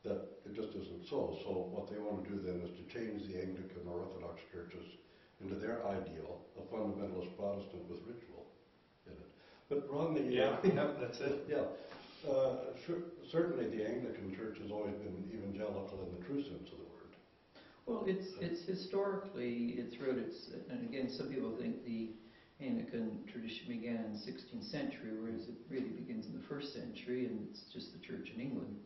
that it just isn't so. So what they want to do then is to change the Anglican or Orthodox churches into their ideal, a fundamentalist Protestant with ritual in it. But Ron, that's it. Yeah. Certainly the Anglican Church has always been evangelical in the true sense of the word. Well, it's historically, throughout its, and again, some people think the Anglican tradition began in the 16th century, whereas it really begins in the 1st century, and it's just the Church in England.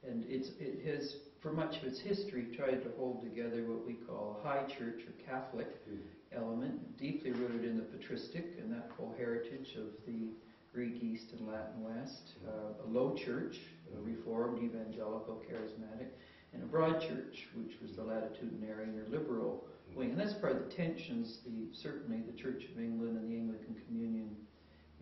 And it has, for much of its history, tried to hold together what we call a high church or Catholic element, deeply rooted in the patristic and that whole heritage of the Greek East and Latin West, a low church, a Reformed, Evangelical, Charismatic, and a broad church, which was the latitudinarian or liberal wing. And that's part of the tensions certainly the Church of England and the Anglican Communion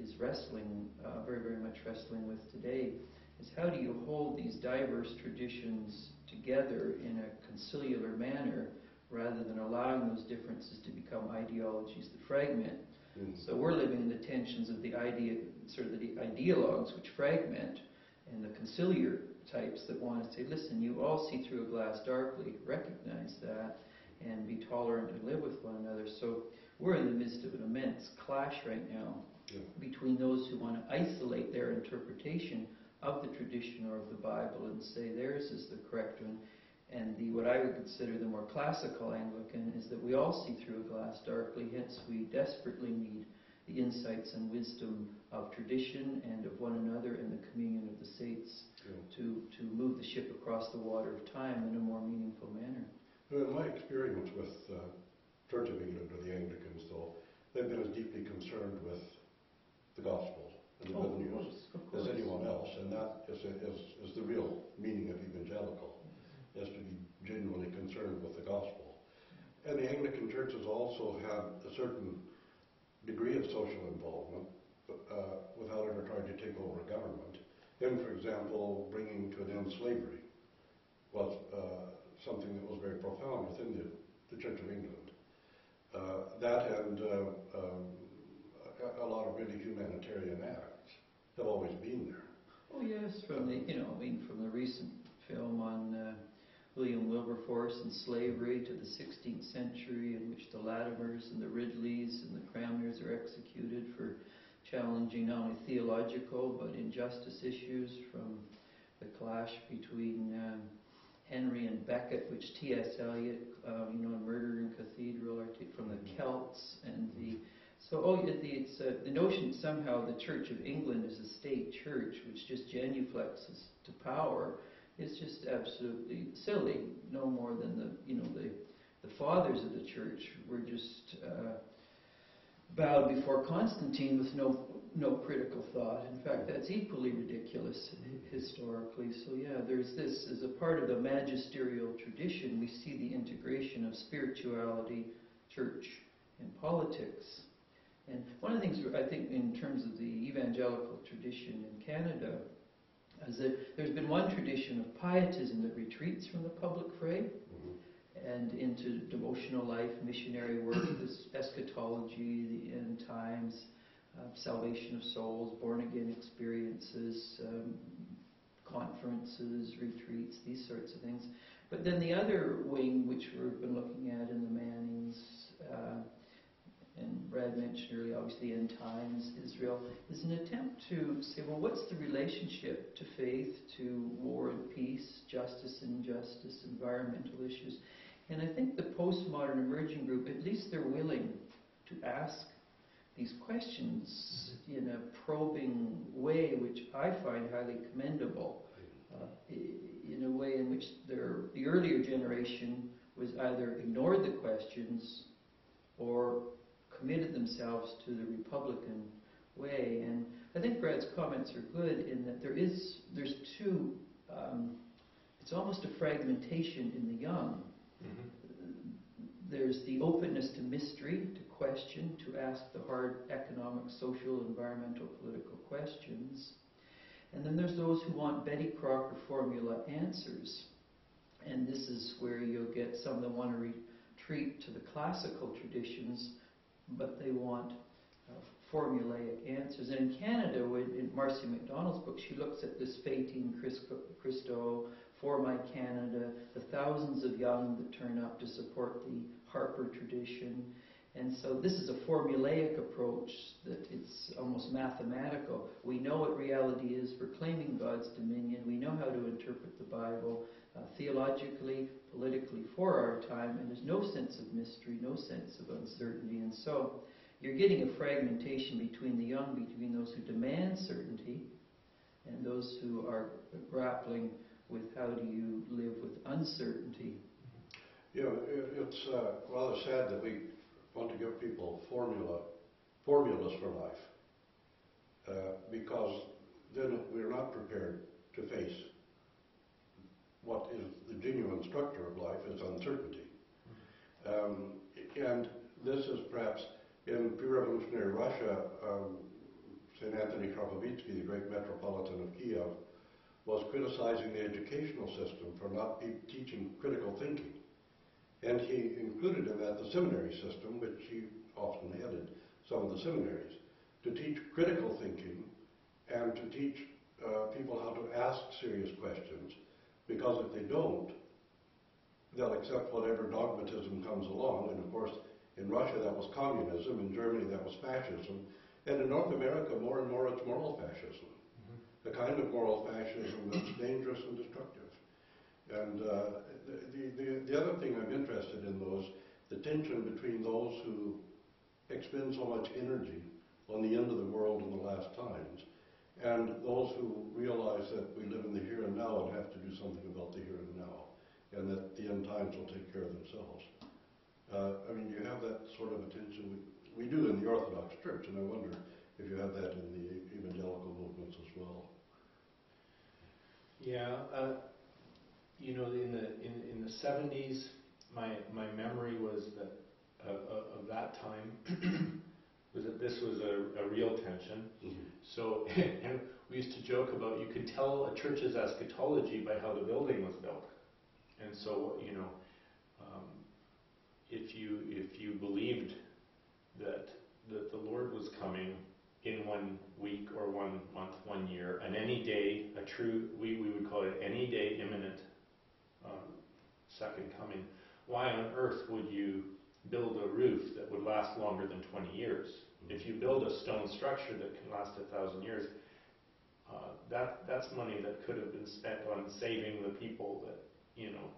is wrestling, very, very much wrestling with today, is how do you hold these diverse traditions together in a conciliar manner rather than allowing those differences to become ideologies that fragment. So we're living in the tensions of the ideologues which fragment, and the conciliar types that want to say, listen, you all see through a glass darkly, recognize that, and be tolerant and live with one another. So we're in the midst of an immense clash right now between those who want to isolate their interpretation of the tradition or of the Bible and say theirs is the correct one, and what I would consider the more classical Anglican is that we all see through a glass darkly, hence we desperately need the insights and wisdom of tradition and of one another and the communion of the saints to move the ship across the water of time in a more meaningful manner. In my experience with Church of England or the Anglicans, though, they've been as deeply concerned with the gospel and the good news as anyone else, and that is the real meaning of evangelical, is to be genuinely concerned with the gospel. And the Anglican Church has also had a certain degree of social involvement without ever trying to take over a government. And, for example, bringing to an end slavery was something that was very profound within the Church of England. That and a lot of really humanitarian acts have always been there. Oh yes, from the recent film on William Wilberforce and slavery to the 16th century, in which the Latimers and the Ridleys and the Cranmers are executed for challenging not only theological but injustice issues, from the clash between Henry and Becket, which T.S. Eliot, Murder in Cathedral, from the Celts, and it's the notion that somehow the Church of England is a state church which just genuflexes to power is just absolutely silly. No more than the fathers of the church were just bowed before Constantine with no critical thought. In fact, that's equally ridiculous historically. So yeah, there's this as a part of the magisterial tradition. We see the integration of spirituality, church, and politics. And one of the things I think in terms of the evangelical tradition in Canada is that there's been one tradition of pietism that retreats from the public fray and into devotional life, missionary work, this eschatology, the end times, salvation of souls, born-again experiences, conferences, retreats, these sorts of things. But then the other wing, which we've been looking at in the Mannings, and Brad mentioned earlier, obviously, end times, Israel, is an attempt to say, well, what's the relationship to faith, to war and peace, justice and injustice, environmental issues? And I think the postmodern emerging group, at least they're willing to ask these questions in a probing way, which I find highly commendable, in a way in which the earlier generation was either ignored the questions or committed themselves to the Republican way. And I think Brad's comments are good in that there's two, it's almost a fragmentation in the young. There's the openness to mystery, to question, to ask the hard economic, social, environmental, political questions. And then there's those who want Betty Crocker formula answers. And this is where you'll get some that want to retreat to the classical traditions, but they want formulaic answers. And in Canada, in Marcy MacDonald's book, she looks at this Fatin Christo For My Canada, the thousands of young that turn up to support the Harper tradition. And so this is a formulaic approach that it's almost mathematical. We know what reality is for claiming God's dominion. We know how to interpret the Bible theologically, politically for our time, and there's no sense of mystery, no sense of uncertainty. And so you're getting a fragmentation between the young, between those who demand certainty and those who are grappling with how do you live with uncertainty. Yeah, it's rather sad that we want to give people formulas for life, because then we're not prepared to face what is the genuine structure of life is uncertainty. And this is perhaps in pre-revolutionary Russia, St. Anthony Khrapovitsky, the great metropolitan of Kiev, was criticizing the educational system for not teaching critical thinking. And he included in that the seminary system, which he often headed some of the seminaries, to teach critical thinking and to teach people how to ask serious questions. Because if they don't, they'll accept whatever dogmatism comes along. And of course, in Russia that was communism, in Germany that was fascism, and in North America more and more it's moral fascism. The kind of moral fascism that's dangerous and destructive. And the other thing I'm interested in, though, is the tension between those who expend so much energy on the end of the world in the last times, and those who realize that we live in the here and now and have to do something about the here and now, and that the end times will take care of themselves. I mean, you have that sort of attention. We do in the Orthodox Church, and I wonder if you have that in the evangelical movements as well. Yeah, you know, in the 70s, my memory was that of that time was that this was a real tension. Mm-hmm. So, and we used to joke about, you could tell a church's eschatology by how the building was built. And so, you know, if you believed that the Lord was coming in 1 week or 1 month, 1 year, and any day, we would call it any day imminent second coming, why on earth would you build a roof that would last longer than 20 years? If you build a stone structure that can last 1,000 years, that's money that could have been spent on saving the people that, you know.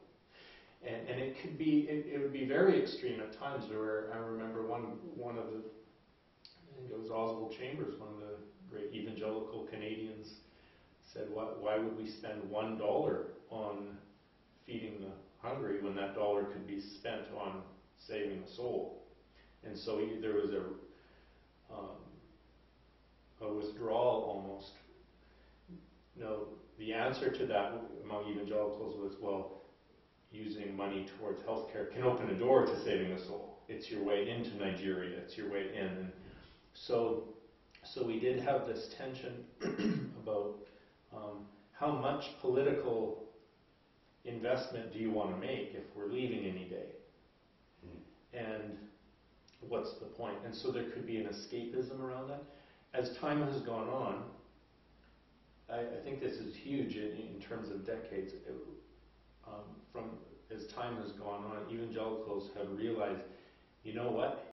And it could be, it would be very extreme at times. Where I remember one of the, I think it was Oswald Chambers, one of the great evangelical Canadians, said, why would we spend $1 on feeding the hungry when that dollar could be spent on saving the soul? And so there was a withdrawal almost. No, the answer to that among evangelicals was, well, using money towards healthcare can open a door to saving the soul. It's your way into Nigeria. It's your way in. And so we did have this tension about how much political investment do you want to make if we're leaving any day? And what's the point? And so there could be an escapism around that. As time has gone on, I think this is huge in terms of decades. As time has gone on, evangelicals have realized, you know what?